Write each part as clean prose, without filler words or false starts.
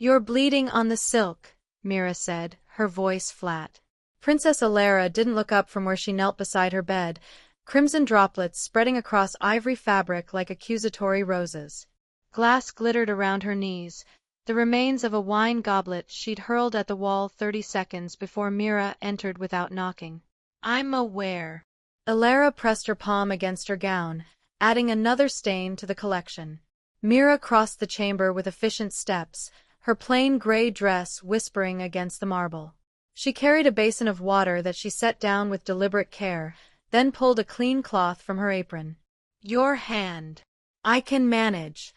You're bleeding on the silk, Mira said, her voice flat. Princess Elara didn't look up from where she knelt beside her bed, crimson droplets spreading across ivory fabric like accusatory roses. Glass glittered around her knees, the remains of a wine goblet she'd hurled at the wall 30 seconds before Mira entered without knocking. I'm aware. Elara pressed her palm against her gown, adding another stain to the collection. Mira crossed the chamber with efficient steps, her plain gray dress whispering against the marble. She carried a basin of water that she set down with deliberate care, then pulled a clean cloth from her apron. Your hand. I can manage.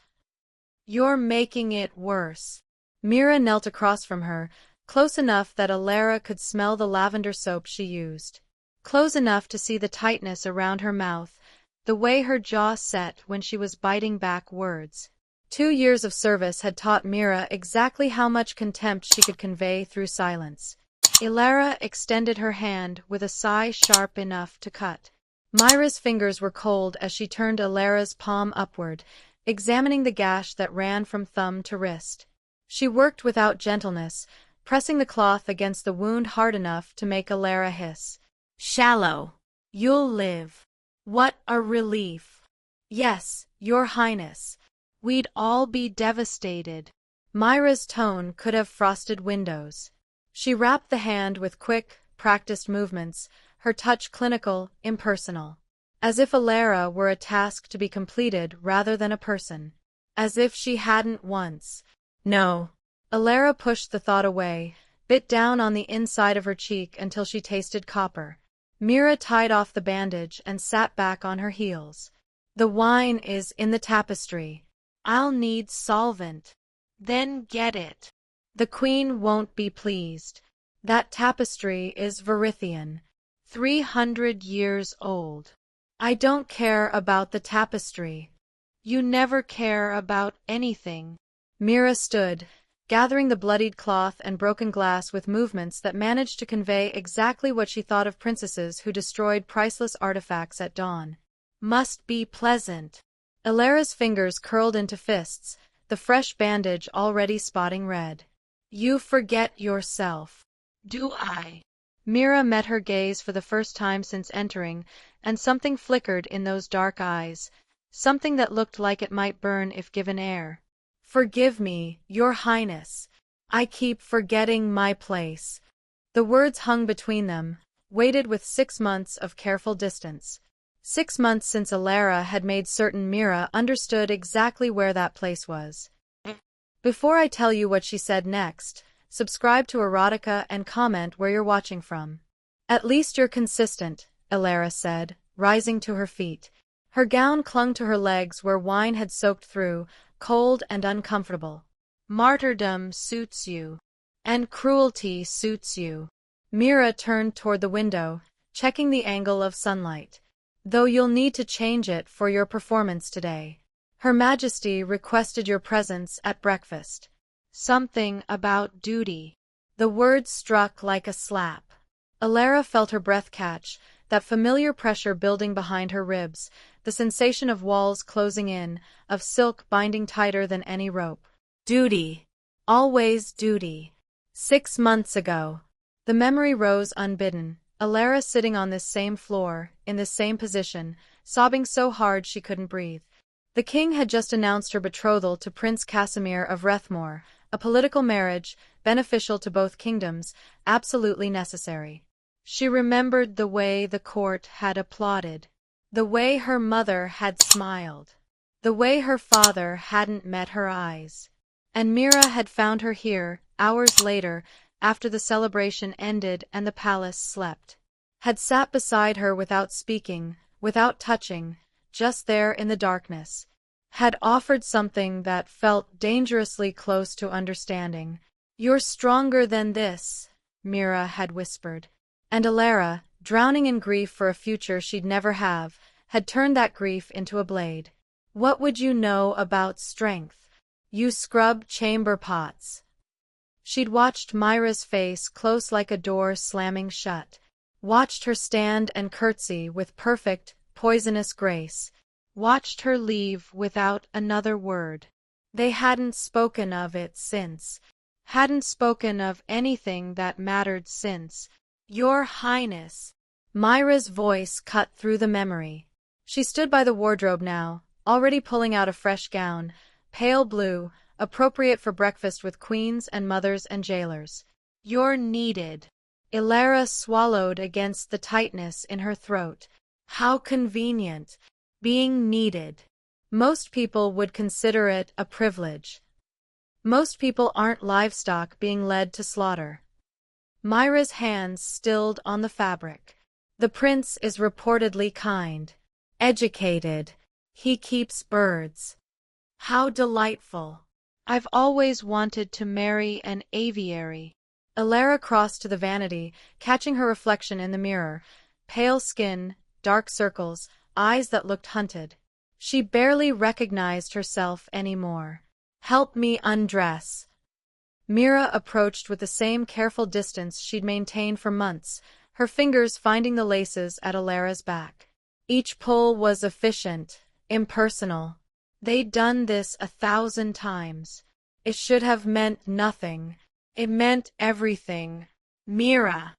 You're making it worse. Mira knelt across from her, close enough that Elara could smell the lavender soap she used. Close enough to see the tightness around her mouth, the way her jaw set when she was biting back words. 2 years of service had taught Mira exactly how much contempt she could convey through silence. Elara extended her hand with a sigh sharp enough to cut. Mira's fingers were cold as she turned Elara's palm upward, examining the gash that ran from thumb to wrist. She worked without gentleness, pressing the cloth against the wound hard enough to make Elara hiss. Shallow. You'll live. What a relief. Yes, Your Highness. We'd all be devastated. Mira's tone could have frosted windows. She wrapped the hand with quick, practiced movements, her touch clinical, impersonal. As if Elara were a task to be completed rather than a person. As if she hadn't once. No. Elara pushed the thought away, bit down on the inside of her cheek until she tasted copper. Mira tied off the bandage and sat back on her heels. The wine is in the tapestry. I'll need solvent. Then get it. The Queen won't be pleased. That tapestry is Varithian. 300 years old. I don't care about the tapestry. You never care about anything. Mira stood, gathering the bloodied cloth and broken glass with movements that managed to convey exactly what she thought of princesses who destroyed priceless artifacts at dawn. Must be pleasant. Elara's fingers curled into fists, the fresh bandage already spotting red. You forget yourself. Do I? Mira met her gaze for the first time since entering, and something flickered in those dark eyes, something that looked like it might burn if given air. Forgive me, Your Highness. I keep forgetting my place. The words hung between them, weighted with 6 months of careful distance. 6 months since Elara had made certain Mira understood exactly where that place was. Before I tell you what she said next, subscribe to Erotica and comment where you're watching from. At least you're consistent, Elara said, rising to her feet. Her gown clung to her legs where wine had soaked through, cold and uncomfortable. Martyrdom suits you. And cruelty suits you. Mira turned toward the window, checking the angle of sunlight. Though you'll need to change it for your performance today. Her Majesty requested your presence at breakfast. Something about duty. The words struck like a slap. Elara felt her breath catch, that familiar pressure building behind her ribs, the sensation of walls closing in, of silk binding tighter than any rope. Duty. Always duty. 6 months ago. The memory rose unbidden, Elara sitting on this same floor, in this same position, sobbing so hard she couldn't breathe. The king had just announced her betrothal to Prince Casimir of Rethmore, a political marriage, beneficial to both kingdoms, absolutely necessary. She remembered the way the court had applauded, the way her mother had smiled, the way her father hadn't met her eyes. And Mira had found her here, hours later, after the celebration ended and the palace slept. Had sat beside her without speaking, without touching, just there in the darkness. Had offered something that felt dangerously close to understanding. You're stronger than this, Mira had whispered. And Elara, drowning in grief for a future she'd never have, had turned that grief into a blade. What would you know about strength? You scrub chamber pots. She'd watched Mira's face close like a door slamming shut. Watched her stand and curtsy with perfect, poisonous grace. Watched her leave without another word. They hadn't spoken of it since. Hadn't spoken of anything that mattered since. Your Highness. Mira's voice cut through the memory. She stood by the wardrobe now, already pulling out a fresh gown, pale blue, appropriate for breakfast with queens and mothers and jailers. You're needed. Elara swallowed against the tightness in her throat. How convenient. Being needed. Most people would consider it a privilege. Most people aren't livestock being led to slaughter. Mira's hands stilled on the fabric. The prince is reportedly kind. Educated. He keeps birds. How delightful. I've always wanted to marry an aviary. Elara crossed to the vanity, catching her reflection in the mirror. Pale skin, dark circles, eyes that looked hunted. She barely recognized herself anymore. Help me undress. Mira approached with the same careful distance she'd maintained for months, her fingers finding the laces at Elara's back. Each pull was efficient, impersonal. They'd done this 1,000 times. It should have meant nothing. It meant everything. Mira.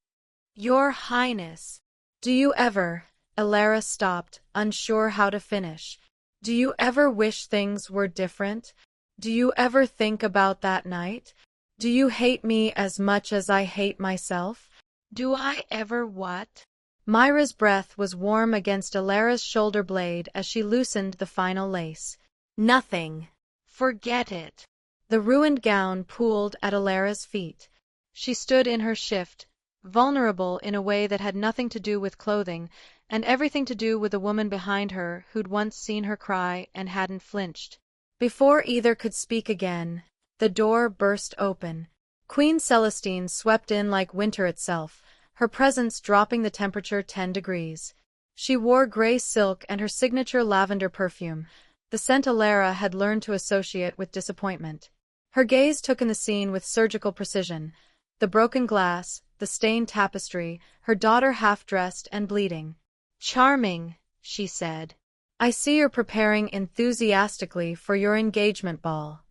Your Highness. Do you ever? Elara stopped, unsure how to finish. Do you ever wish things were different? Do you ever think about that night? Do you hate me as much as I hate myself? Do I ever what? Mira's breath was warm against Elara's shoulder blade as she loosened the final lace. Nothing. Forget it. The ruined gown pooled at Elara's feet. She stood in her shift, vulnerable in a way that had nothing to do with clothing, and everything to do with the woman behind her who'd once seen her cry and hadn't flinched. Before either could speak again, the door burst open. Queen Celestine swept in like winter itself, her presence dropping the temperature 10 degrees. She wore gray silk and her signature lavender perfume, the scent Elara had learned to associate with disappointment. Her gaze took in the scene with surgical precision. The broken glass, the stained tapestry, her daughter half-dressed and bleeding. Charming, she said. I see you're preparing enthusiastically for your engagement ball.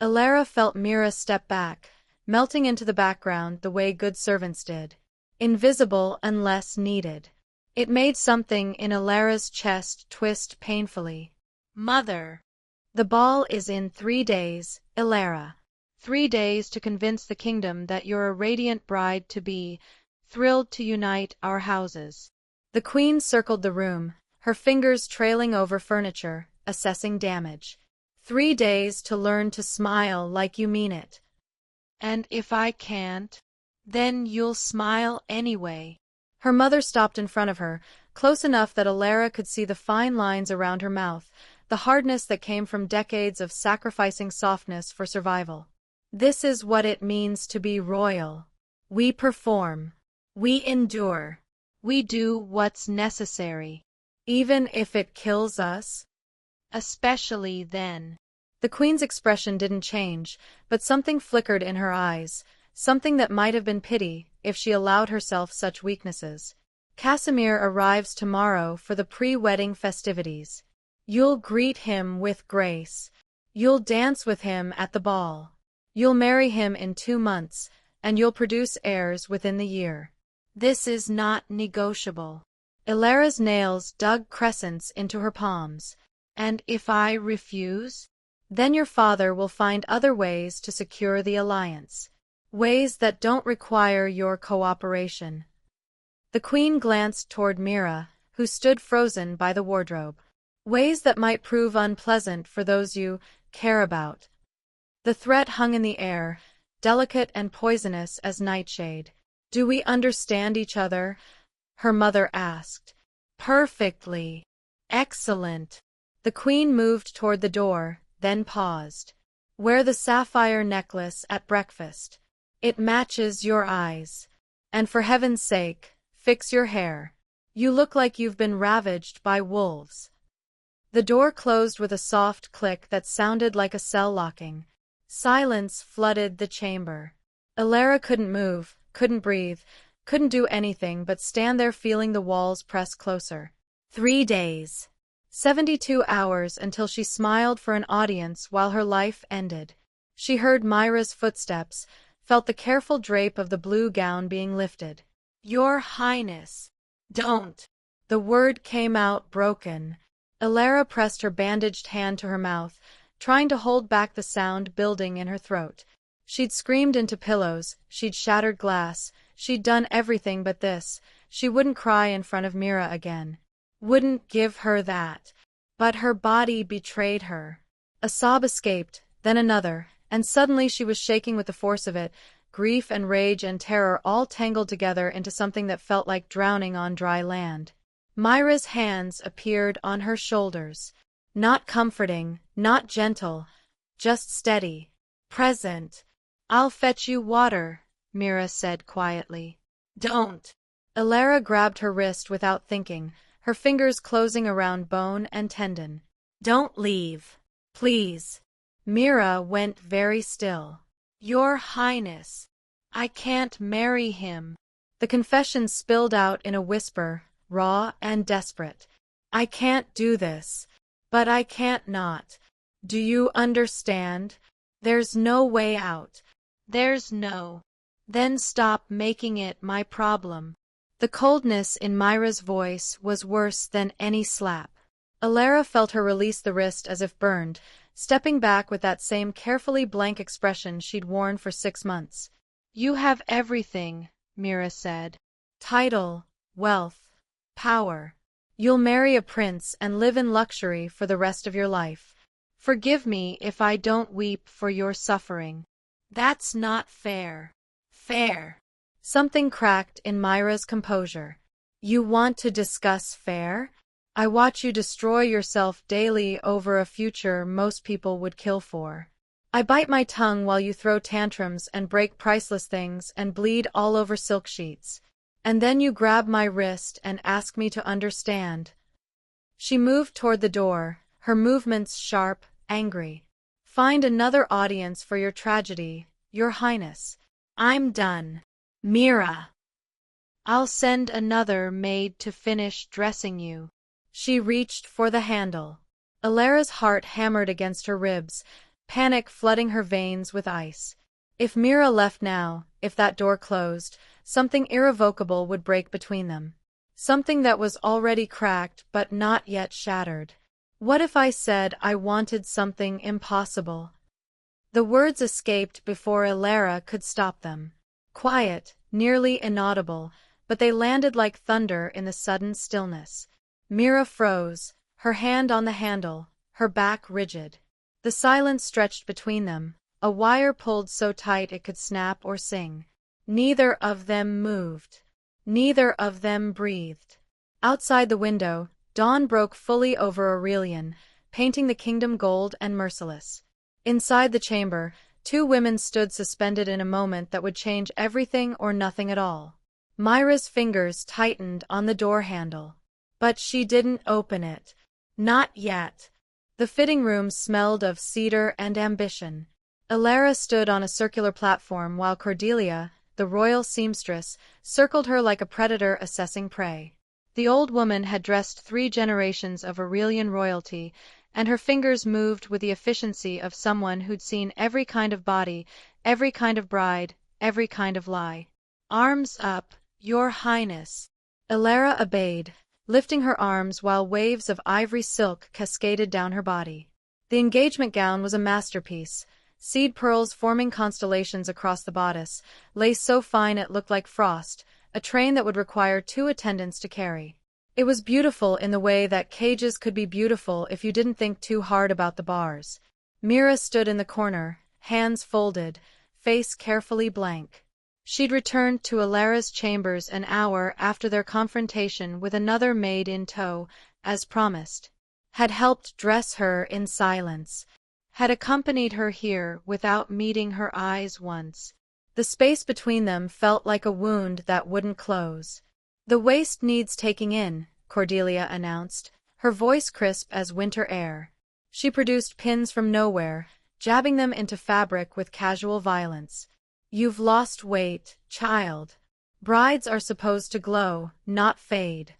Elara felt Mira step back, melting into the background the way good servants did. Invisible unless needed. It made something in Elara's chest twist painfully. Mother. The ball is in 3 days, Elara. 3 days to convince the kingdom that you're a radiant bride-to-be, thrilled to unite our houses. The queen circled the room, her fingers trailing over furniture, assessing damage. 3 days to learn to smile like you mean it. And if I can't, then you'll smile anyway. Her mother stopped in front of her, close enough that Elara could see the fine lines around her mouth, the hardness that came from decades of sacrificing softness for survival. This is what it means to be royal. We perform. We endure. We do what's necessary. Even if it kills us? Especially then. The queen's expression didn't change, but something flickered in her eyes, something that might have been pity if she allowed herself such weaknesses. Casemir arrives tomorrow for the pre-wedding festivities. You'll greet him with grace. You'll dance with him at the ball. You'll marry him in 2 months, and you'll produce heirs within the year. This is not negotiable. Elara's nails dug crescents into her palms. And if I refuse? Then your father will find other ways to secure the alliance. Ways that don't require your cooperation. The queen glanced toward Mira, who stood frozen by the wardrobe. Ways that might prove unpleasant for those you care about. The threat hung in the air, delicate and poisonous as nightshade. Do we understand each other? Her mother asked. Perfectly. Excellent. The queen moved toward the door, then paused. Wear the sapphire necklace at breakfast. It matches your eyes. And for heaven's sake, fix your hair. You look like you've been ravaged by wolves. The door closed with a soft click that sounded like a cell locking. Silence flooded the chamber. Elara couldn't move, couldn't breathe, couldn't do anything but stand there feeling the walls press closer. 3 days. 72 hours until she smiled for an audience while her life ended. She heard Mira's footsteps, felt the careful drape of the blue gown being lifted. "Your Highness, don't." The word came out broken. Elara pressed her bandaged hand to her mouth, trying to hold back the sound building in her throat. She'd screamed into pillows, she'd shattered glass, she'd done everything but this. She wouldn't cry in front of Mira again. Wouldn't give her that. But her body betrayed her. A sob escaped, then another, and suddenly she was shaking with the force of it, grief and rage and terror all tangled together into something that felt like drowning on dry land. Mira's hands appeared on her shoulders. Not comforting, not gentle, just steady, present. "I'll fetch you water," Mira said quietly. "Don't." Elara grabbed her wrist without thinking, her fingers closing around bone and tendon. "Don't leave, please." Mira went very still. "Your Highness, I can't marry him." The confession spilled out in a whisper, raw and desperate. "I can't do this. But I can't not. Do you understand? There's no way out. There's no." "Then stop making it my problem." The coldness in Mira's voice was worse than any slap. Elara felt her release the wrist as if burned, stepping back with that same carefully blank expression she'd worn for 6 months. "You have everything," Mira said. "Title, wealth, power. You'll marry a prince and live in luxury for the rest of your life. Forgive me if I don't weep for your suffering." "That's not fair." "Fair." Something cracked in Mira's composure. "You want to discuss fair? I watch you destroy yourself daily over a future most people would kill for. I bite my tongue while you throw tantrums and break priceless things and bleed all over silk sheets. And then you grab my wrist and ask me to understand." She moved toward the door, her movements sharp, angry. "Find another audience for your tragedy, Your Highness. I'm done." "Mira, I'll send another maid to finish dressing you." She reached for the handle. Elara's heart hammered against her ribs, panic flooding her veins with ice. If Mira left now, if that door closed, something irrevocable would break between them. Something that was already cracked but not yet shattered. "What if I said I wanted something impossible?" The words escaped before Elara could stop them. Quiet, nearly inaudible, but they landed like thunder in the sudden stillness. Mira froze, her hand on the handle, her back rigid. The silence stretched between them, a wire pulled so tight it could snap or sing. Neither of them moved. Neither of them breathed. Outside the window, dawn broke fully over Aurelian, painting the kingdom gold and merciless. Inside the chamber, 2 women stood suspended in a moment that would change everything or nothing at all. Mira's fingers tightened on the door handle. But she didn't open it. Not yet. The fitting room smelled of cedar and ambition. Elara stood on a circular platform while Cordelia, the royal seamstress, circled her like a predator assessing prey. The old woman had dressed 3 generations of Aurelian royalty, and her fingers moved with the efficiency of someone who'd seen every kind of body, every kind of bride, every kind of lie. "Arms up, Your Highness." Elara obeyed, lifting her arms while waves of ivory silk cascaded down her body. The engagement gown was a masterpiece, seed pearls forming constellations across the bodice, lace so fine it looked like frost, a train that would require 2 attendants to carry. It was beautiful in the way that cages could be beautiful if you didn't think too hard about the bars. Mira stood in the corner, hands folded, face carefully blank. She'd returned to Elara's chambers an hour after their confrontation with another maid in tow, as promised. Had helped dress her in silence. Had accompanied her here without meeting her eyes once. The space between them felt like a wound that wouldn't close. "The waist needs taking in," Cordelia announced, her voice crisp as winter air. She produced pins from nowhere, jabbing them into fabric with casual violence. "You've lost weight, child. Brides are supposed to glow, not fade."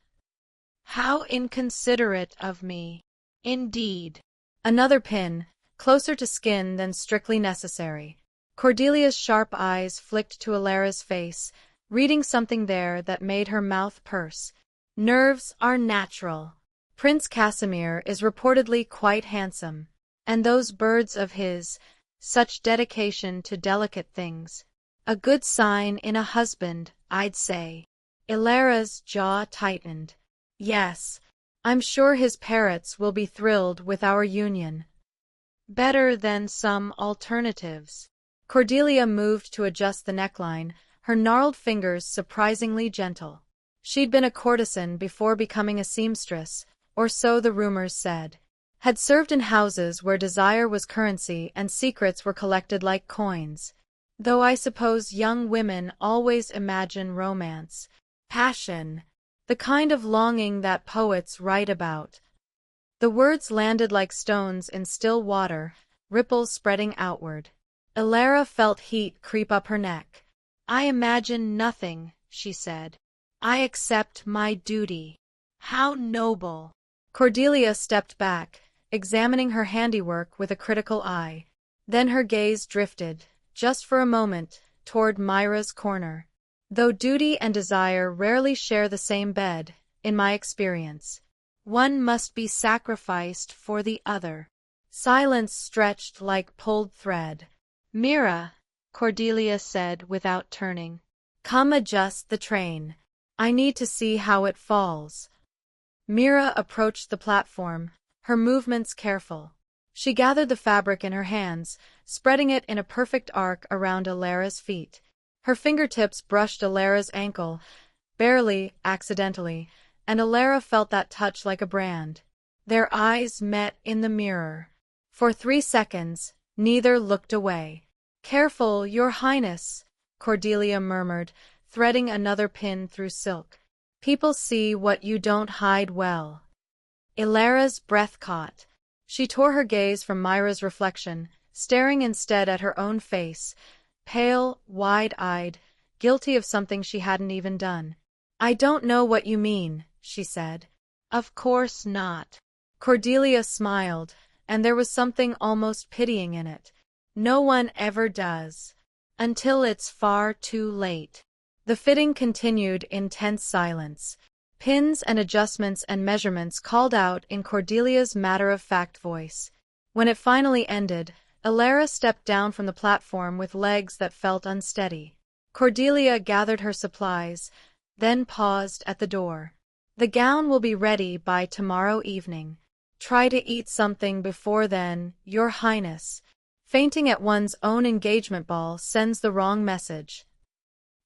How inconsiderate of me. Indeed. Another pin, closer to skin than strictly necessary. Cordelia's sharp eyes flicked to Elara's face, reading something there that made her mouth purse. Nerves are natural. Prince Casimir is reportedly quite handsome. And those birds of his, such dedication to delicate things. A good sign in a husband, I'd say. Elara's jaw tightened. Yes, I'm sure his parrots will be thrilled with our union. Better than some alternatives. Cordelia moved to adjust the neckline, her gnarled fingers surprisingly gentle. She'd been a courtesan before becoming a seamstress, or so the rumors said. Had served in houses where desire was currency and secrets were collected like coins. Though I suppose young women always imagine romance, passion, the kind of longing that poets write about. The words landed like stones in still water, ripples spreading outward. Elara felt heat creep up her neck. I imagine nothing, she said. I accept my duty. How noble. Cordelia stepped back, examining her handiwork with a critical eye. Then her gaze drifted, just for a moment, toward Mira's corner. Though duty and desire rarely share the same bed, in my experience, one must be sacrificed for the other. Silence stretched like pulled thread. Mira, Cordelia said without turning. Come adjust the train. I need to see how it falls. Mira approached the platform, her movements careful. She gathered the fabric in her hands, spreading it in a perfect arc around Elara's feet. Her fingertips brushed Elara's ankle, barely, accidentally, and Elara felt that touch like a brand. Their eyes met in the mirror. For 3 seconds, neither looked away. Careful, Your Highness, Cordelia murmured, threading another pin through silk. People see what you don't hide well. Elara's breath caught. She tore her gaze from Mira's reflection, staring instead at her own face, pale, wide-eyed, guilty of something she hadn't even done. I don't know what you mean, she said. Of course not. Cordelia smiled, and there was something almost pitying in it. No one ever does. Until it's far too late. The fitting continued in tense silence. Pins and adjustments and measurements called out in Cordelia's matter-of-fact voice. When it finally ended, Elara stepped down from the platform with legs that felt unsteady. Cordelia gathered her supplies, then paused at the door. The gown will be ready by tomorrow evening. Try to eat something before then, Your Highness. Fainting at one's own engagement ball sends the wrong message.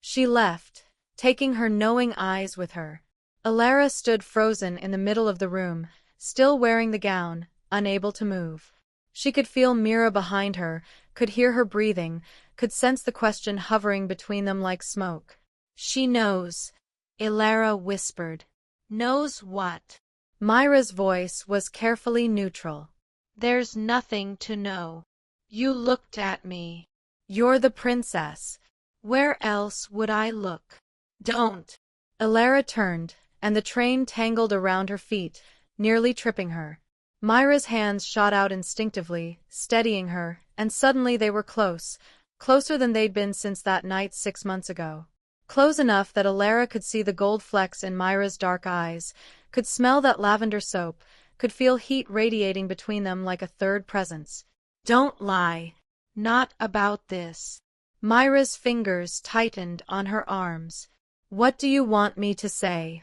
She left, taking her knowing eyes with her. Elara stood frozen in the middle of the room, still wearing the gown, unable to move. She could feel Mira behind her, could hear her breathing, could sense the question hovering between them like smoke. She knows, Elara whispered. Knows what? Mira's voice was carefully neutral. There's nothing to know. You looked at me. You're the princess. Where else would I look? Don't. Elara turned, and the train tangled around her feet, nearly tripping her. Mira's hands shot out instinctively, steadying her, and suddenly they were close, closer than they'd been since that night 6 months ago. Close enough that Elara could see the gold flecks in Mira's dark eyes, could smell that lavender soap, could feel heat radiating between them like a third presence. Don't lie. Not about this. Mira's fingers tightened on her arms. What do you want me to say?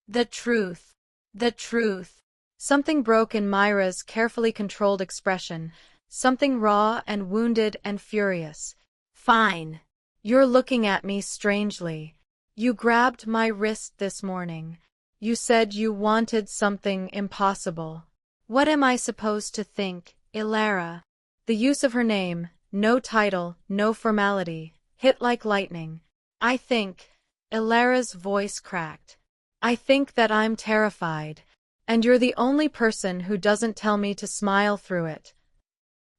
The truth. The truth. Something broke in Mira's carefully controlled expression, something raw and wounded and furious. Fine. You're looking at me strangely. You grabbed my wrist this morning. You said you wanted something impossible. What am I supposed to think, Elara? The use of her name, no title, no formality, hit like lightning. I think, Elara's voice cracked. I think that I'm terrified, and you're the only person who doesn't tell me to smile through it.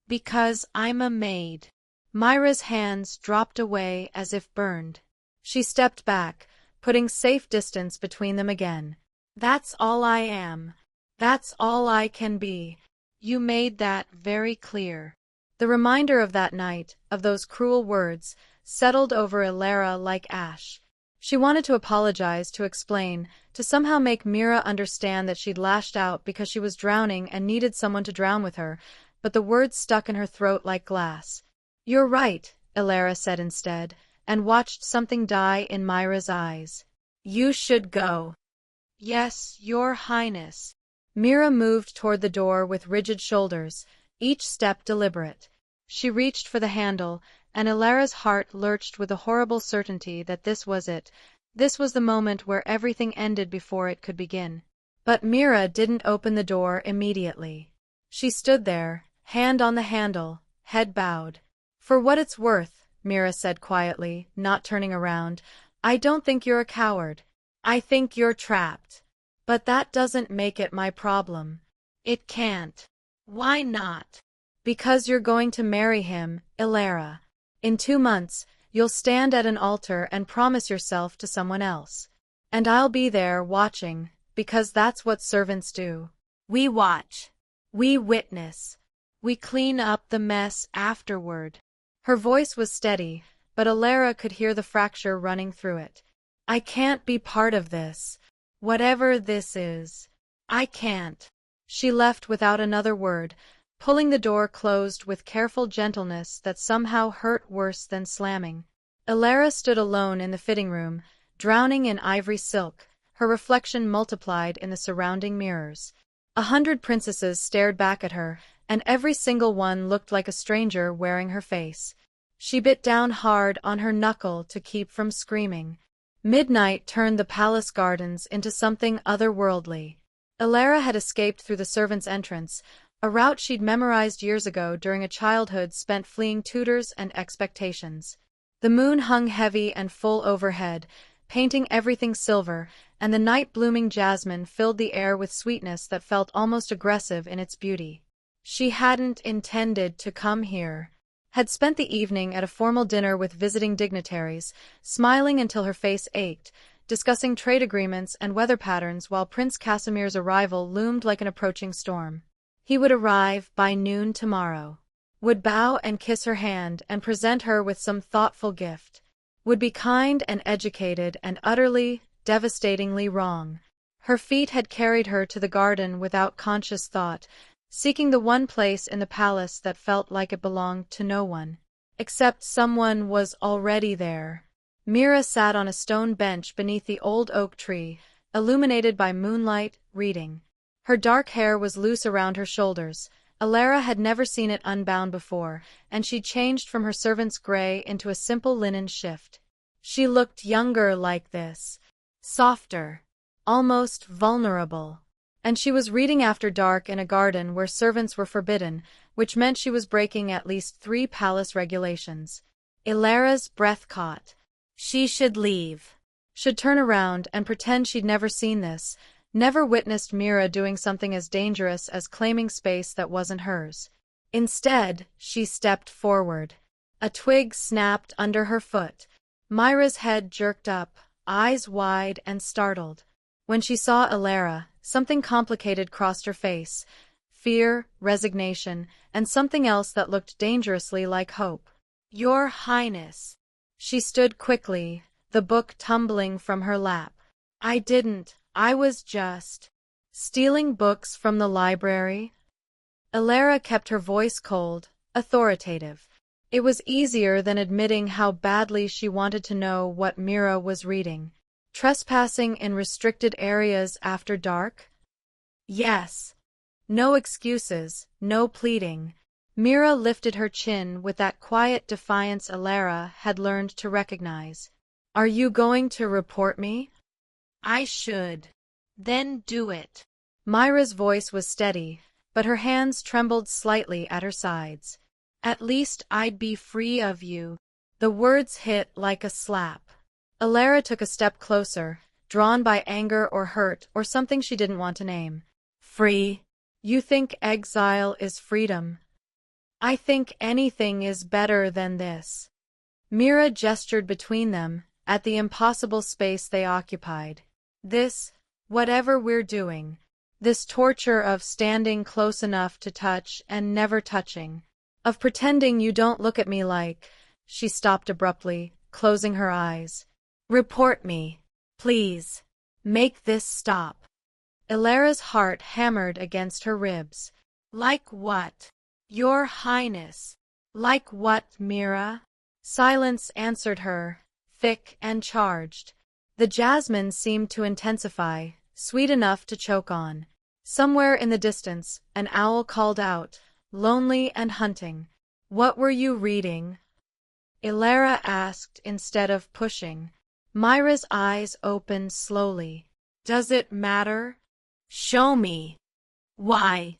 Because I'm a maid. Mira's hands dropped away as if burned. She stepped back, putting safe distance between them again. That's all I am. That's all I can be. You made that very clear. The reminder of that night, of those cruel words, settled over Elara like ash. She wanted to apologize, to explain, to somehow make Mira understand that she'd lashed out because she was drowning and needed someone to drown with her, but the words stuck in her throat like glass. You're right, Elara said instead, and watched something die in Mira's eyes. You should go. Yes, Your Highness. Mira moved toward the door with rigid shoulders, each step deliberate. She reached for the handle, and Elara's heart lurched with a horrible certainty that this was it. This was the moment where everything ended before it could begin. But Mira didn't open the door immediately. She stood there, hand on the handle, head bowed. For what it's worth, Mira said quietly, not turning around, I don't think you're a coward. I think you're trapped. But that doesn't make it my problem. It can't. Why not? Because you're going to marry him, Elara. In 2 months, you'll stand at an altar and promise yourself to someone else. And I'll be there watching, because that's what servants do. We watch. We witness. We clean up the mess afterward. Her voice was steady, but Elara could hear the fracture running through it. I can't be part of this. Whatever this is. I can't. She left without another word, pulling the door closed with careful gentleness that somehow hurt worse than slamming. Elara stood alone in the fitting room, drowning in ivory silk, her reflection multiplied in the surrounding mirrors. 100 princesses stared back at her, and every single one looked like a stranger wearing her face. She bit down hard on her knuckle to keep from screaming. Midnight turned the palace gardens into something otherworldly. Elara had escaped through the servants' entrance, a route she'd memorized years ago during a childhood spent fleeing tutors and expectations. The moon hung heavy and full overhead, painting everything silver, and the night-blooming jasmine filled the air with sweetness that felt almost aggressive in its beauty. She hadn't intended to come here. Had spent the evening at a formal dinner with visiting dignitaries, smiling until her face ached, discussing trade agreements and weather patterns while Prince Casimir's arrival loomed like an approaching storm. He would arrive by noon tomorrow. Would bow and kiss her hand and present her with some thoughtful gift. Would be kind and educated and utterly, devastatingly wrong. Her feet had carried her to the garden without conscious thought, seeking the one place in the palace that felt like it belonged to no one. Except someone was already there. Mira sat on a stone bench beneath the old oak tree, illuminated by moonlight, reading. Her dark hair was loose around her shoulders. Elara had never seen it unbound before, and she'd changed from her servant's gray into a simple linen shift. She looked younger like this. Softer. Almost vulnerable. And she was reading after dark in a garden where servants were forbidden, which meant she was breaking at least 3 palace regulations. Elara's breath caught. She should leave. Should turn around and pretend she'd never seen this, never witnessed Mira doing something as dangerous as claiming space that wasn't hers. Instead, she stepped forward. A twig snapped under her foot. Mira's head jerked up, eyes wide and startled. When she saw Elara, something complicated crossed her face. Fear, resignation, and something else that looked dangerously like hope. Your Highness. She stood quickly, the book tumbling from her lap. I was just stealing books from the library. Elara kept her voice cold, authoritative. It was easier than admitting how badly she wanted to know what Mira was reading. Trespassing in restricted areas after dark? Yes. No excuses, no pleading. Mira lifted her chin with that quiet defiance Elara had learned to recognize. Are you going to report me? I should. Then do it. Mira's voice was steady, but her hands trembled slightly at her sides. At least I'd be free of you. The words hit like a slap. Elara took a step closer, drawn by anger or hurt or something she didn't want to name. Free? You think exile is freedom? I think anything is better than this. Mira gestured between them, at the impossible space they occupied. This, Whatever we're doing. This torture of standing close enough to touch and never touching. Of pretending you don't look at me like. She stopped abruptly, closing her eyes. Report me. Please. Make this stop. Elara's heart hammered against her ribs. Like what? Your Highness. Like what, Mira? Silence answered her, thick and charged. The jasmine seemed to intensify, sweet enough to choke on. Somewhere in the distance, an owl called out, lonely and hunting. What were you reading? Elara asked instead of pushing. Mira's eyes opened slowly. Does it matter? Show me. Why?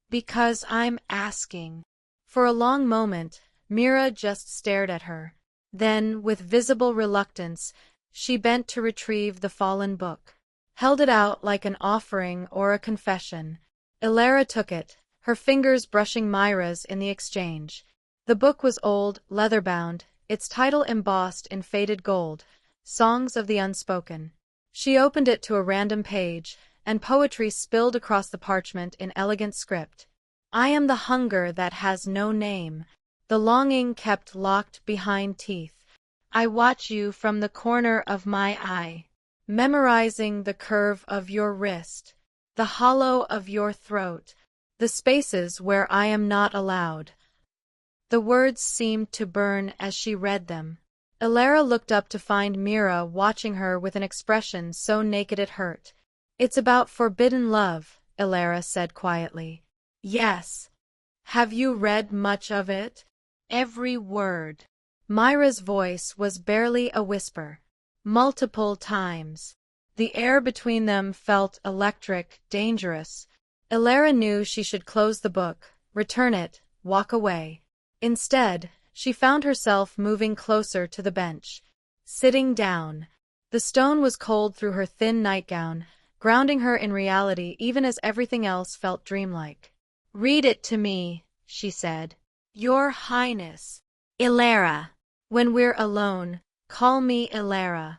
Because I'm asking. For a long moment, Mira just stared at her. Then, with visible reluctance, she bent to retrieve the fallen book. Held it out like an offering or a confession. Elara took it, her fingers brushing Mira's in the exchange. The book was old, leather-bound, its title embossed in faded gold, Songs of the Unspoken. She opened it to a random page, and poetry spilled across the parchment in elegant script. I am the hunger that has no name, the longing kept locked behind teeth. I watch you from the corner of my eye, memorizing the curve of your wrist, the hollow of your throat, the spaces where I am not allowed. The words seemed to burn as she read them. Elara looked up to find Mira watching her with an expression so naked it hurt. It's about forbidden love, Elara said quietly. Yes. Have you read much of it? Every word. Mira's voice was barely a whisper. Multiple times. The air between them felt electric, dangerous. Elara knew she should close the book, return it, walk away. Instead, she found herself moving closer to the bench. Sitting down. The stone was cold through her thin nightgown, grounding her in reality even as everything else felt dreamlike. Read it to me, she said. Your Highness. Elara. When we're alone, call me Elara.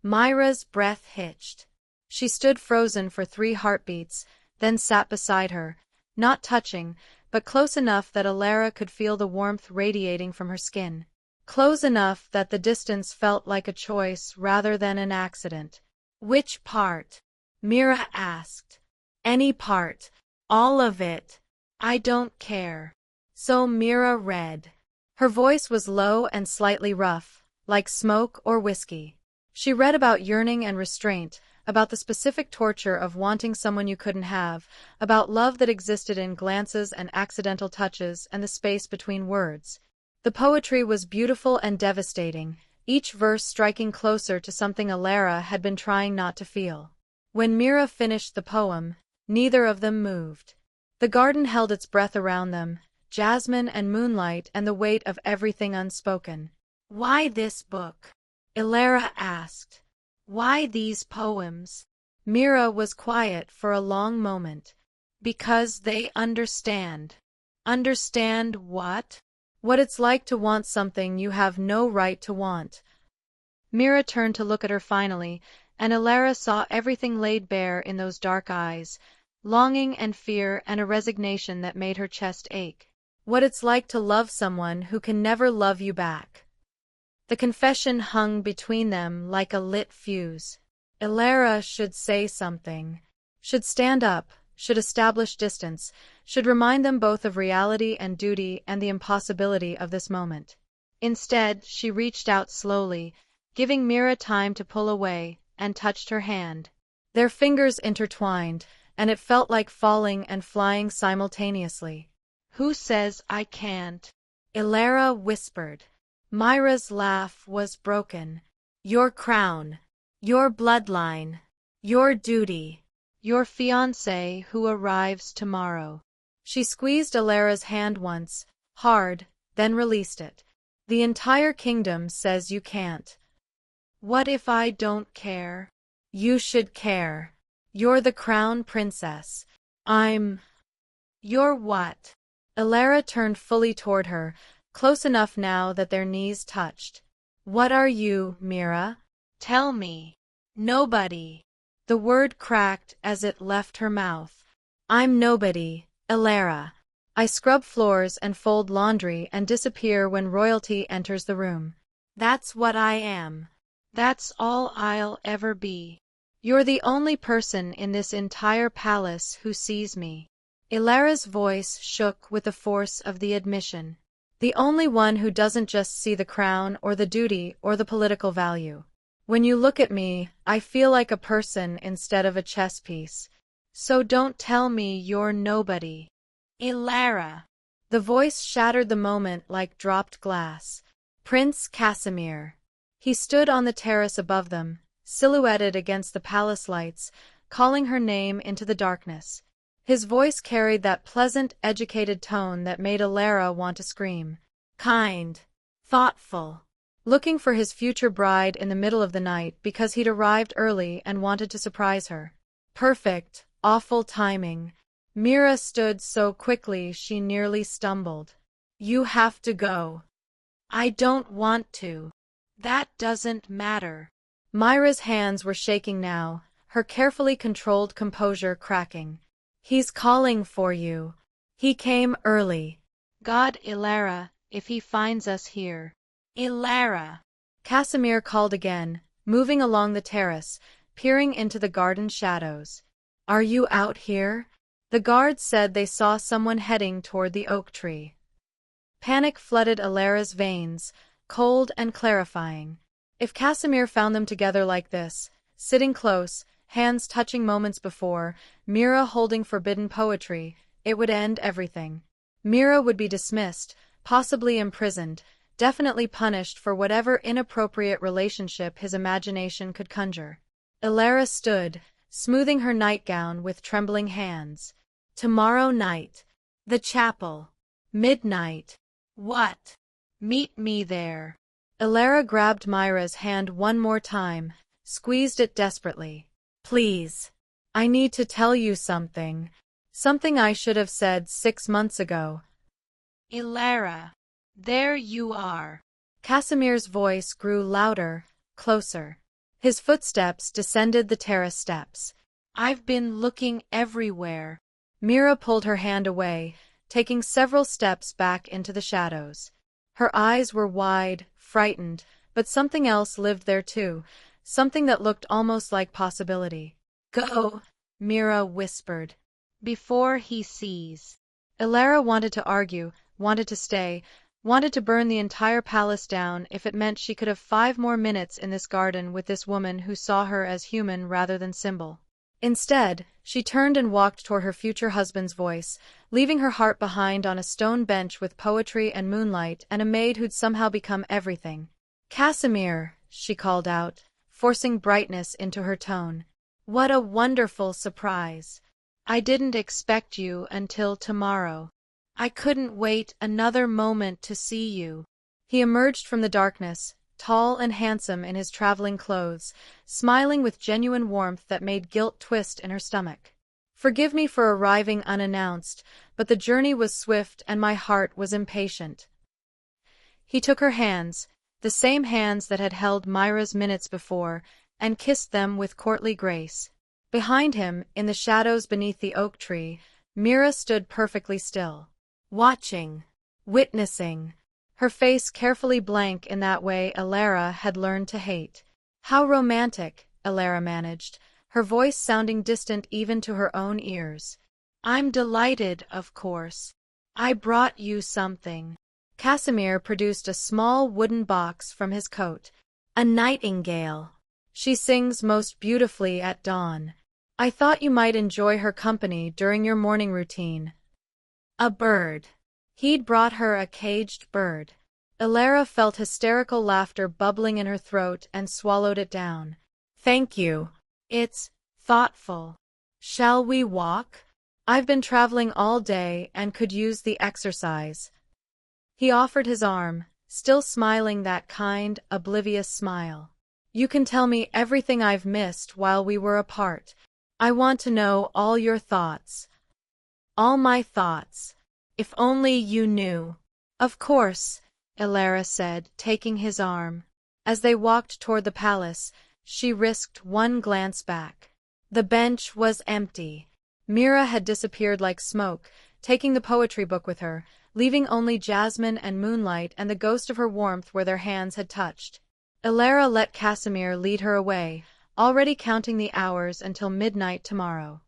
Mira's breath hitched. She stood frozen for 3 heartbeats, then sat beside her, not touching, but close enough that Elara could feel the warmth radiating from her skin. Close enough that the distance felt like a choice rather than an accident. Which part? Mira asked. Any part. All of it. I don't care. So Mira read. Her voice was low and slightly rough, like smoke or whiskey. She read about yearning and restraint, about the specific torture of wanting someone you couldn't have, about love that existed in glances and accidental touches and the space between words. The poetry was beautiful and devastating, each verse striking closer to something Elara had been trying not to feel. When Mira finished the poem, neither of them moved. The garden held its breath around them, jasmine and moonlight and the weight of everything unspoken. Why this book? Elara asked. Why these poems? Mira was quiet for a long moment. Because they understand. Understand what? What it's like to want something you have no right to want. Mira turned to look at her finally, and Elara saw everything laid bare in those dark eyes, longing and fear and a resignation that made her chest ache. What it's like to love someone who can never love you back. The confession hung between them like a lit fuse. Elara should say something. Should stand up, should establish distance, should remind them both of reality and duty and the impossibility of this moment. Instead, she reached out slowly, giving Mira time to pull away, and touched her hand. Their fingers intertwined, and it felt like falling and flying simultaneously. Who says I can't? Elara whispered. Mira's laugh was broken. Your crown. Your bloodline. Your duty. Your fiancé who arrives tomorrow. She squeezed Elara's hand once, hard, then released it. The entire kingdom says you can't. What if I don't care? You should care. You're the crown princess. You're what? Elara turned fully toward her, close enough now that their knees touched. What are you, Mira? Tell me. Nobody. The word cracked as it left her mouth. I'm nobody, Elara. I scrub floors and fold laundry and disappear when royalty enters the room. That's what I am. That's all I'll ever be. You're the only person in this entire palace who sees me. Elara's voice shook with the force of the admission. The only one who doesn't just see the crown or the duty or the political value. When you look at me, I feel like a person instead of a chess piece. So don't tell me you're nobody. Elara. The voice shattered the moment like dropped glass. Prince Casimir. He stood on the terrace above them, silhouetted against the palace lights, calling her name into the darkness. His voice carried that pleasant, educated tone that made Elara want to scream. Kind. Thoughtful. Looking for his future bride in the middle of the night because he'd arrived early and wanted to surprise her. Perfect, awful timing. Mira stood so quickly she nearly stumbled. You have to go. I don't want to. That doesn't matter. Mira's hands were shaking now, her carefully controlled composure cracking. He's calling for you. He came early. God, Elara, if he finds us here. Elara. Casemir called again, moving along the terrace, peering into the garden shadows. Are you out here? The guards said they saw someone heading toward the oak tree. Panic flooded Elara's veins, cold and clarifying. If Casemir found them together like this, sitting close, hands touching moments before, Mira holding forbidden poetry, it would end everything. Mira would be dismissed, possibly imprisoned, definitely punished for whatever inappropriate relationship his imagination could conjure. Elara stood, smoothing her nightgown with trembling hands. Tomorrow night. The chapel. Midnight. What? Meet me there. Elara grabbed Mira's hand one more time, squeezed it desperately. Please. I need to tell you something. Something I should have said 6 months ago. Elara. There you are. Casemir's voice grew louder, closer. His footsteps descended the terrace steps. I've been looking everywhere. Mira pulled her hand away, taking several steps back into the shadows. Her eyes were wide, frightened, but something else lived there too, something that looked almost like possibility. Go, Mira whispered. Before he sees. Elara wanted to argue, wanted to stay, wanted to burn the entire palace down if it meant she could have 5 more minutes in this garden with this woman who saw her as human rather than symbol. Instead, she turned and walked toward her future husband's voice, leaving her heart behind on a stone bench with poetry and moonlight and a maid who'd somehow become everything. Casemir, she called out, forcing brightness into her tone. What a wonderful surprise. I didn't expect you until tomorrow. I couldn't wait another moment to see you. He emerged from the darkness, tall and handsome in his traveling clothes, smiling with genuine warmth that made guilt twist in her stomach. Forgive me for arriving unannounced, but the journey was swift and my heart was impatient. He took her hands, the same hands that had held Mira's minutes before, and kissed them with courtly grace. Behind him, in the shadows beneath the oak tree, Mira stood perfectly still. Watching. Witnessing. Her face carefully blank in that way Elara had learned to hate. How romantic, Elara managed, her voice sounding distant even to her own ears. I'm delighted, of course. I brought you something. Casemir produced a small wooden box from his coat. A nightingale. She sings most beautifully at dawn. I thought you might enjoy her company during your morning routine. A bird. He'd brought her a caged bird. Elara felt hysterical laughter bubbling in her throat and swallowed it down. Thank you. It's thoughtful. Shall we walk? I've been traveling all day and could use the exercise. He offered his arm, still smiling that kind, oblivious smile. You can tell me everything I've missed while we were apart. I want to know all your thoughts. All my thoughts. If only you knew. Of course, Elara said, taking his arm. As they walked toward the palace, she risked one glance back. The bench was empty. Mira had disappeared like smoke, taking the poetry book with her, leaving only jasmine and moonlight and the ghost of her warmth where their hands had touched. Elara let Casemir lead her away, already counting the hours until midnight tomorrow.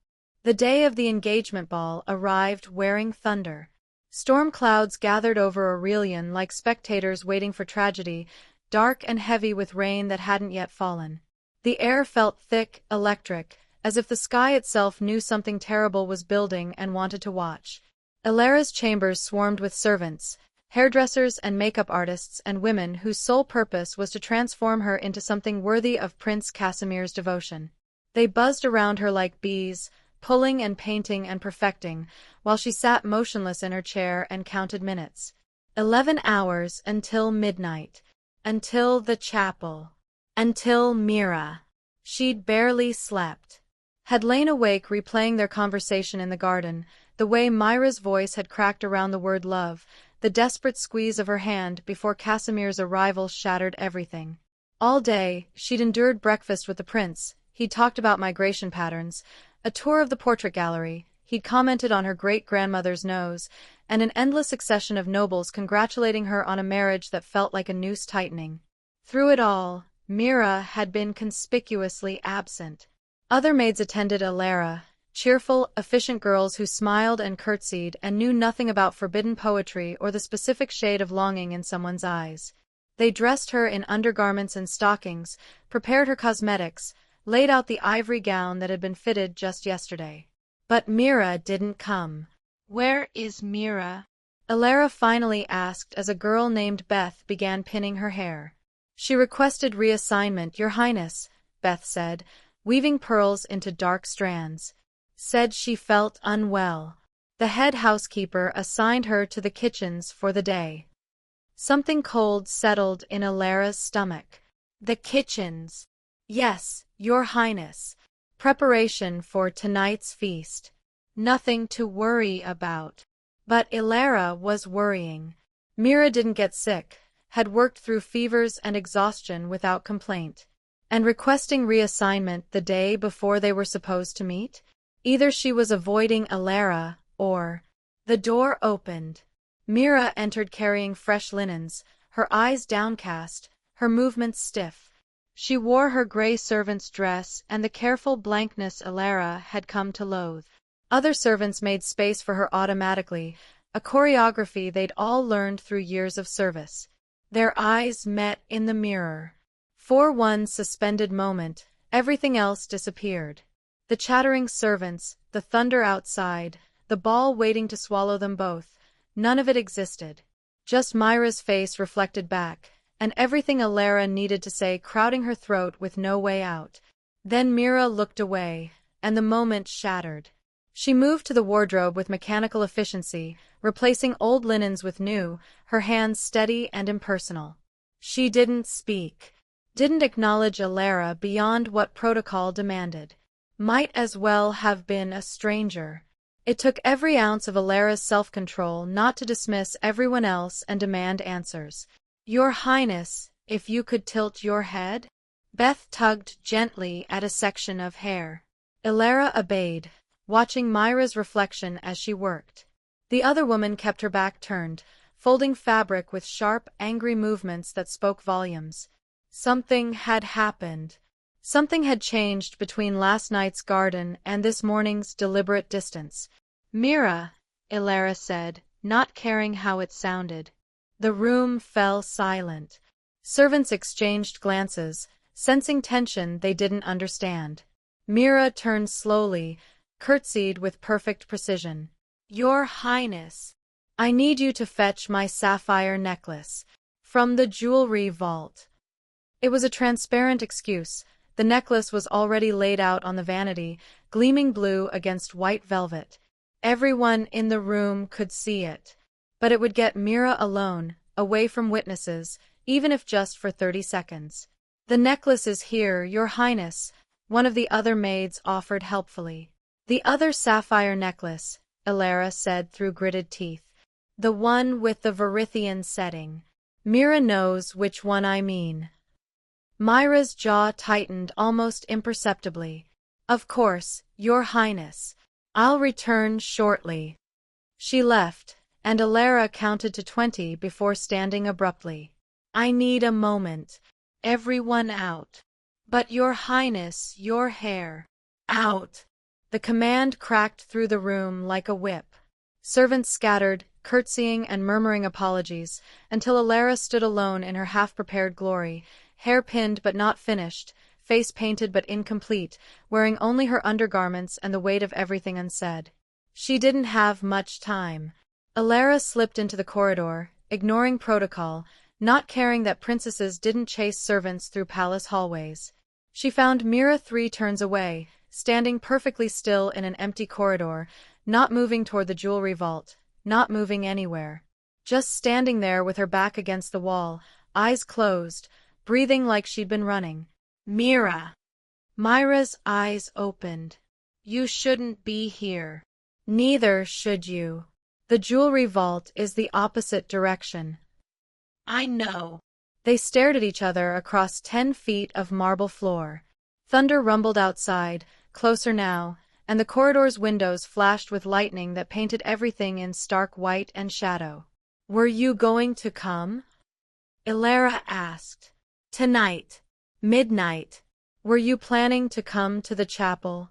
The day of the engagement ball arrived wearing thunder. Storm clouds gathered over Aurelian like spectators waiting for tragedy, dark and heavy with rain that hadn't yet fallen. The air felt thick, electric, as if the sky itself knew something terrible was building and wanted to watch. Elara's chambers swarmed with servants, hairdressers and makeup artists and women whose sole purpose was to transform her into something worthy of Prince Casimir's devotion. They buzzed around her like bees, pulling and painting and perfecting, while she sat motionless in her chair and counted minutes. 11 hours until midnight. Until the chapel. Until Mira. She'd barely slept. Had lain awake replaying their conversation in the garden, the way Mira's voice had cracked around the word love, the desperate squeeze of her hand before Casimir's arrival shattered everything. All day, she'd endured breakfast with the prince, he'd talked about migration patterns, a tour of the portrait gallery, he'd commented on her great-grandmother's nose, and an endless succession of nobles congratulating her on a marriage that felt like a noose tightening. Through it all, Mira had been conspicuously absent. Other maids attended Elara, cheerful, efficient girls who smiled and curtsied and knew nothing about forbidden poetry or the specific shade of longing in someone's eyes. They dressed her in undergarments and stockings, prepared her cosmetics, laid out the ivory gown that had been fitted just yesterday. But Mira didn't come. "Where is Mira?" Elara finally asked as a girl named Beth began pinning her hair. "She requested reassignment, Your Highness," Beth said, weaving pearls into dark strands. "Said she felt unwell. The head housekeeper assigned her to the kitchens for the day." Something cold settled in Elara's stomach. The kitchens. Yes, Your Highness. Preparation for tonight's feast. Nothing to worry about. But Elara was worrying. Mira didn't get sick, had worked through fevers and exhaustion without complaint. And requesting reassignment the day before they were supposed to meet? Either she was avoiding Elara, or— The door opened. Mira entered carrying fresh linens, her eyes downcast, her movements stiff. She wore her gray servant's dress and the careful blankness Elara had come to loathe. Other servants made space for her automatically, a choreography they'd all learned through years of service. Their eyes met in the mirror. For one suspended moment, everything else disappeared. The chattering servants, the thunder outside, the ball waiting to swallow them both, none of it existed. Just Mira's face reflected back, and everything Elara needed to say crowding her throat with no way out. Then Mira looked away, and the moment shattered. She moved to the wardrobe with mechanical efficiency, replacing old linens with new, her hands steady and impersonal. She didn't speak. Didn't acknowledge Elara beyond what protocol demanded. Might as well have been a stranger. It took every ounce of Elara's self-control not to dismiss everyone else and demand answers. "Your Highness, if you could tilt your head?" Beth tugged gently at a section of hair. Elara obeyed, watching Mira's reflection as she worked. The other woman kept her back turned, folding fabric with sharp, angry movements that spoke volumes. Something had happened. Something had changed between last night's garden and this morning's deliberate distance. "Mira," Elara said, not caring how it sounded. The room fell silent. Servants exchanged glances, sensing tension they didn't understand. Mira turned slowly, curtsied with perfect precision. "Your Highness, I need you to fetch my sapphire necklace from the jewelry vault." It was a transparent excuse. The necklace was already laid out on the vanity, gleaming blue against white velvet. Everyone in the room could see it. But it would get Mira alone, away from witnesses, even if just for 30 seconds. "The necklace is here, Your Highness," one of the other maids offered helpfully. "The other sapphire necklace," Elara said through gritted teeth. "The one with the Varithian setting. Mira knows which one I mean." Mira's jaw tightened almost imperceptibly. Of course, Your Highness. I'll return shortly. She left, and Elara counted to 20 before standing abruptly. I need a moment. Everyone out. But Your Highness, your hair. Out. The command cracked through the room like a whip. Servants scattered, curtsying and murmuring apologies, until Elara stood alone in her half-prepared glory, hair pinned but not finished, face painted but incomplete, wearing only her undergarments and the weight of everything unsaid. She didn't have much time. Elara slipped into the corridor, ignoring protocol, not caring that princesses didn't chase servants through palace hallways. She found Mira 3 turns away, standing perfectly still in an empty corridor, not moving toward the jewelry vault, not moving anywhere. Just standing there with her back against the wall, eyes closed, breathing like she'd been running. Mira! Mira's eyes opened. You shouldn't be here. Neither should you. The jewelry vault is the opposite direction. I know. They stared at each other across 10 feet of marble floor. Thunder rumbled outside, closer now, and the corridor's windows flashed with lightning that painted everything in stark white and shadow. Were you going to come? Elara asked. Tonight. Midnight. Were you planning to come to the chapel?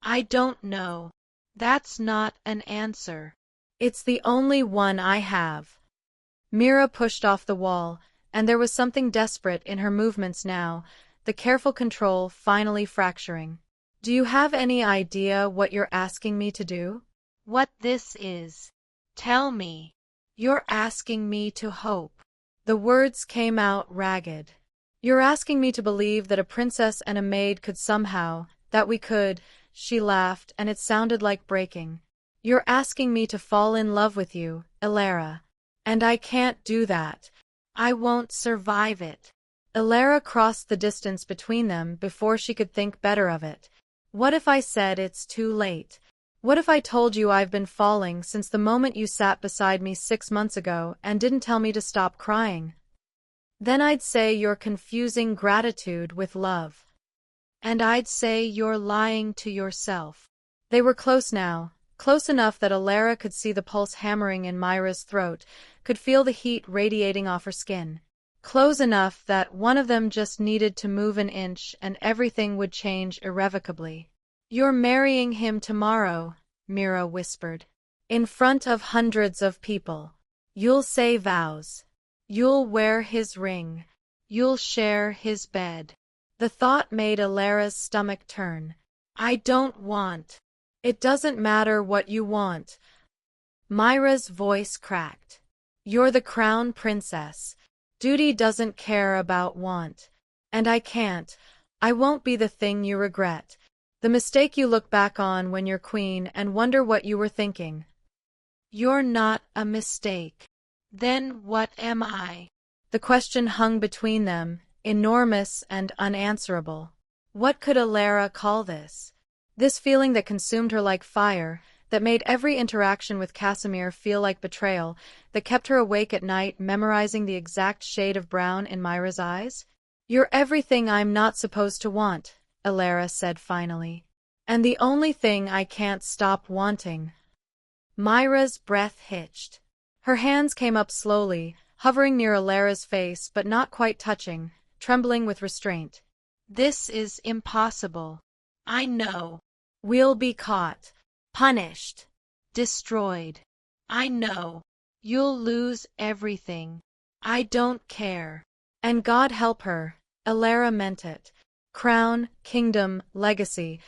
I don't know. That's not an answer. It's the only one I have. Mira pushed off the wall, and there was something desperate in her movements now, the careful control finally fracturing. Do you have any idea what you're asking me to do? What this is? Tell me. You're asking me to hope. The words came out ragged. You're asking me to believe that a princess and a maid could somehow, that we could, she laughed, and it sounded like breaking. You're asking me to fall in love with you, Elara. And I can't do that. I won't survive it. Elara crossed the distance between them before she could think better of it. What if I said it's too late? What if I told you I've been falling since the moment you sat beside me 6 months ago and didn't tell me to stop crying? Then I'd say you're confusing gratitude with love. And I'd say you're lying to yourself. They were close now, close enough that Elara could see the pulse hammering in Mira's throat, could feel the heat radiating off her skin. Close enough that one of them just needed to move an inch and everything would change irrevocably. You're marrying him tomorrow, Mira whispered. In front of hundreds of people. You'll say vows. You'll wear his ring. You'll share his bed. The thought made Elara's stomach turn. I don't want. It doesn't matter what you want. Mira's voice cracked. You're the crown princess. Duty doesn't care about want. And I can't. I won't be the thing you regret. The mistake you look back on when you're queen and wonder what you were thinking. You're not a mistake. Then what am I? The question hung between them, enormous and unanswerable. What could Elara call this? This feeling that consumed her like fire, that made every interaction with Casemir feel like betrayal, that kept her awake at night memorizing the exact shade of brown in Mira's eyes? You're everything I'm not supposed to want, Elara said finally. And the only thing I can't stop wanting. Mira's breath hitched. Her hands came up slowly, hovering near Elara's face but not quite touching, trembling with restraint. This is impossible. I know. We'll be caught. Punished. Destroyed. I know. You'll lose everything. I don't care. And God help her. Elara meant it. Crown, kingdom, legacy.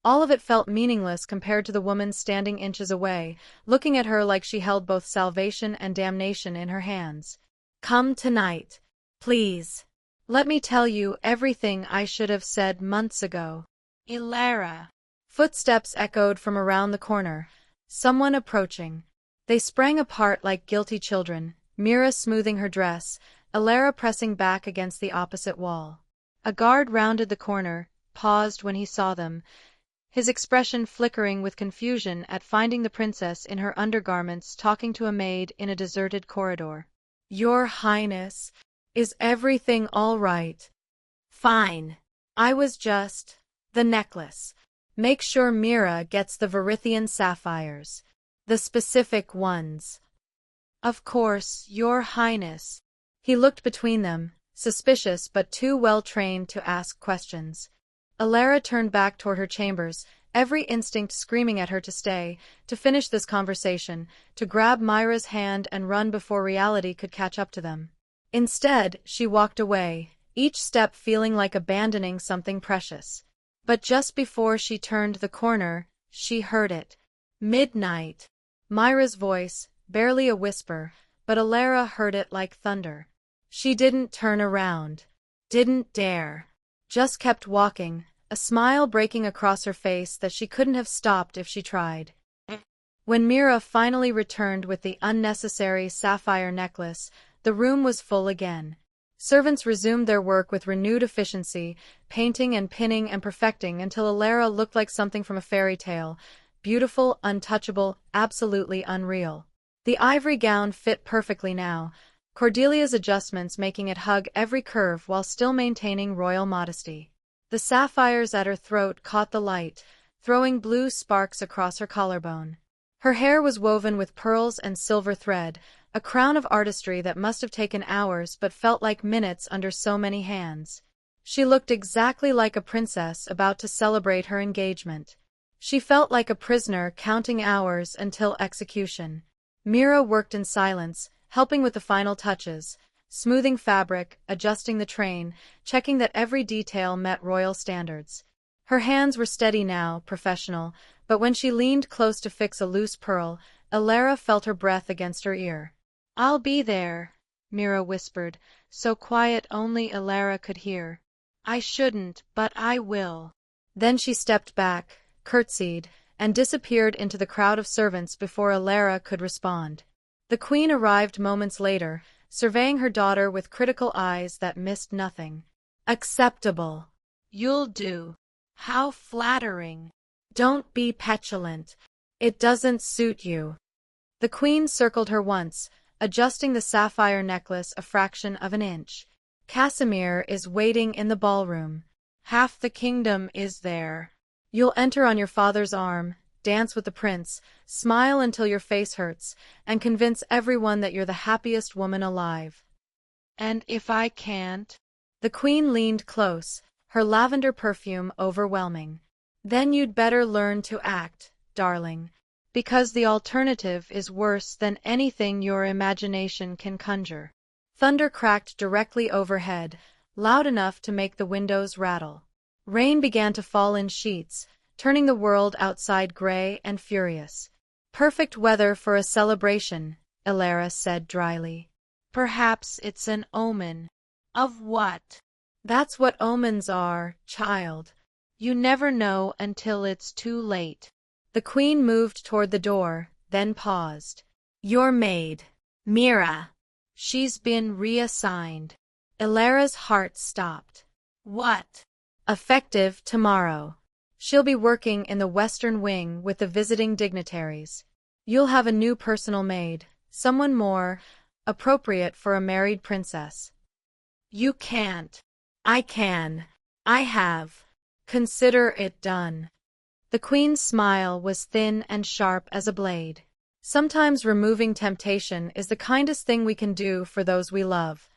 All of it felt meaningless compared to the woman standing inches away, looking at her like she held both salvation and damnation in her hands. Come tonight. Please. Let me tell you everything I should have said months ago. Elara. Footsteps echoed from around the corner. Someone approaching. They sprang apart like guilty children, Mira smoothing her dress, Elara pressing back against the opposite wall. A guard rounded the corner, paused when he saw them, his expression flickering with confusion at finding the princess in her undergarments talking to a maid in a deserted corridor. Your Highness, is everything all right? Fine. I was just... The necklace. Make sure Mira gets the Verithian sapphires. The specific ones. Of course, Your Highness. He looked between them, suspicious but too well trained to ask questions. Elara turned back toward her chambers, every instinct screaming at her to stay, to finish this conversation, to grab Mira's hand and run before reality could catch up to them. Instead, she walked away, each step feeling like abandoning something precious. But just before she turned the corner, she heard it. Midnight. Mira's voice, barely a whisper, but Elara heard it like thunder. She didn't turn around. Didn't dare. Just kept walking, a smile breaking across her face that she couldn't have stopped if she tried. When Mira finally returned with the unnecessary sapphire necklace, the room was full again. Servants resumed their work with renewed efficiency, painting and pinning and perfecting until Elara looked like something from a fairy tale, beautiful, untouchable, absolutely unreal. The ivory gown fit perfectly now, Cordelia's adjustments making it hug every curve while still maintaining royal modesty. The sapphires at her throat caught the light, throwing blue sparks across her collarbone. Her hair was woven with pearls and silver thread, a crown of artistry that must have taken hours but felt like minutes under so many hands. She looked exactly like a princess about to celebrate her engagement. She felt like a prisoner counting hours until execution. Mira worked in silence, helping with the final touches, smoothing fabric, adjusting the train, checking that every detail met royal standards. Her hands were steady now, professional, but when she leaned close to fix a loose pearl, Elara felt her breath against her ear. I'll be there, Mira whispered, so quiet only Elara could hear. I shouldn't, but I will. Then she stepped back, curtsied, and disappeared into the crowd of servants before Elara could respond. The queen arrived moments later, surveying her daughter with critical eyes that missed nothing. Acceptable. You'll do. How flattering. Don't be petulant. It doesn't suit you. The queen circled her once, adjusting the sapphire necklace a fraction of an inch. Casemir is waiting in the ballroom. Half the kingdom is there. You'll enter on your father's arm, dance with the prince, smile until your face hurts, and convince everyone that you're the happiest woman alive. And if I can't? The queen leaned close, her lavender perfume overwhelming. Then you'd better learn to act, darling, because the alternative is worse than anything your imagination can conjure. Thunder cracked directly overhead, loud enough to make the windows rattle. Rain began to fall in sheets, turning the world outside gray and furious. Perfect weather for a celebration, Elara said dryly. Perhaps it's an omen. Of what? That's what omens are, child. You never know until it's too late. The queen moved toward the door, then paused. Your maid, Mira. She's been reassigned. Elara's heart stopped. What? Effective tomorrow. She'll be working in the western wing with the visiting dignitaries. You'll have a new personal maid, someone more appropriate for a married princess. You can't. I can. I have. Consider it done. The queen's smile was thin and sharp as a blade. Sometimes removing temptation is the kindest thing we can do for those we love.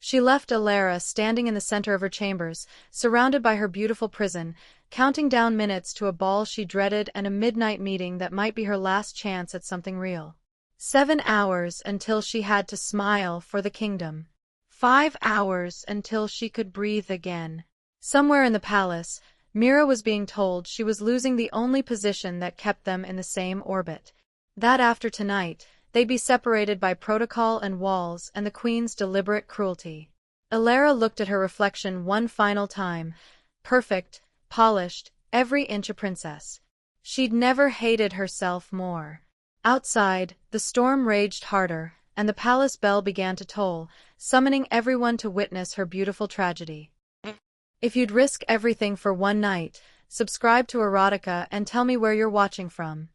She left Elara standing in the center of her chambers, surrounded by her beautiful prison, counting down minutes to a ball she dreaded and a midnight meeting that might be her last chance at something real. 7 hours until she had to smile for the kingdom. 5 hours until she could breathe again. Somewhere in the palace, Mira was being told she was losing the only position that kept them in the same orbit. That after tonight, they'd be separated by protocol and walls and the queen's deliberate cruelty. Elara looked at her reflection one final time. Perfect, polished, every inch a princess. She'd never hated herself more. Outside, the storm raged harder, and the palace bell began to toll, summoning everyone to witness her beautiful tragedy. If you'd risk everything for one night, subscribe to Erotica and tell me where you're watching from.